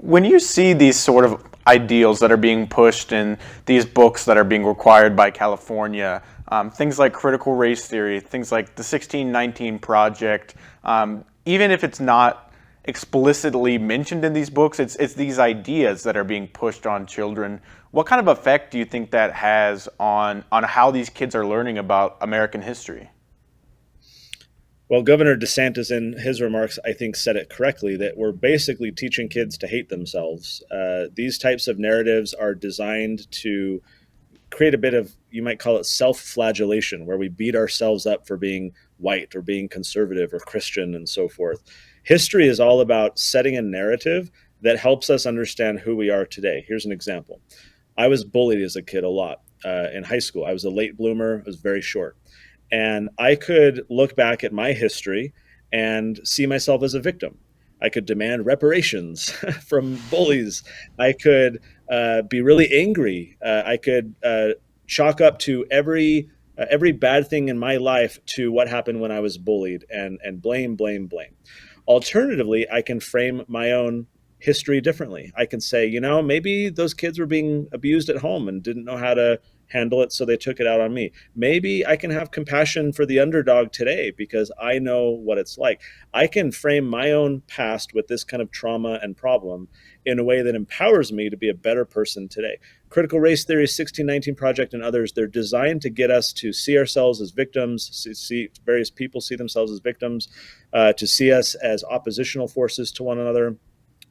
When you see these sort of ideals that are being pushed in these books that are being required by California, things like critical race theory, things like the 1619 Project, even if it's not explicitly mentioned in these books, it's these ideas that are being pushed on children. What kind of effect do you think that has on how these kids are learning about American history? Well, Governor DeSantis, in his remarks, I think said it correctly that we're basically teaching kids to hate themselves. These types of narratives are designed to create a bit of, you might call it self flagellation, where we beat ourselves up for being white or being conservative or Christian and so forth. History is all about setting a narrative that helps us understand who we are today. Here's an example. I was bullied as a kid a lot in high school. I was a late bloomer, I was very short. And I could look back at my history and see myself as a victim. I could demand reparations from bullies. I could be really angry. I could chalk up to every bad thing in my life to what happened when I was bullied, and blame, blame, blame. Alternatively, I can frame my own history differently. I can say, maybe those kids were being abused at home and didn't know how to handle it, so they took it out on me. Maybe I can have compassion for the underdog today because I know what it's like. I can frame my own past with this kind of trauma and problem in a way that empowers me to be a better person today. Critical race theory, 1619 Project, and others, they're designed to get us to see ourselves as victims, see various people see themselves as victims, to see us as oppositional forces to one another,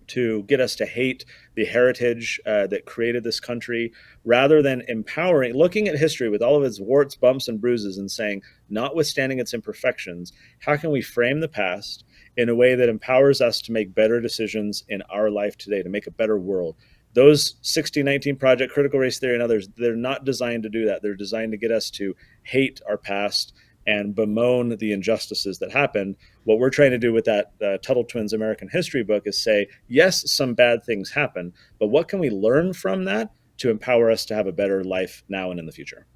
to get us to hate the heritage that created this country, rather than empowering, looking at history with all of its warts, bumps, and bruises and saying, notwithstanding its imperfections, how can we frame the past in a way that empowers us to make better decisions in our life today, to make a better world? Those 1619 Project, critical race theory, and others, they're not designed to do that. They're designed to get us to hate our past and bemoan the injustices that happened. What we're trying to do with that Tuttle Twins American History book is say, yes, some bad things happen, but what can we learn from that to empower us to have a better life now and in the future?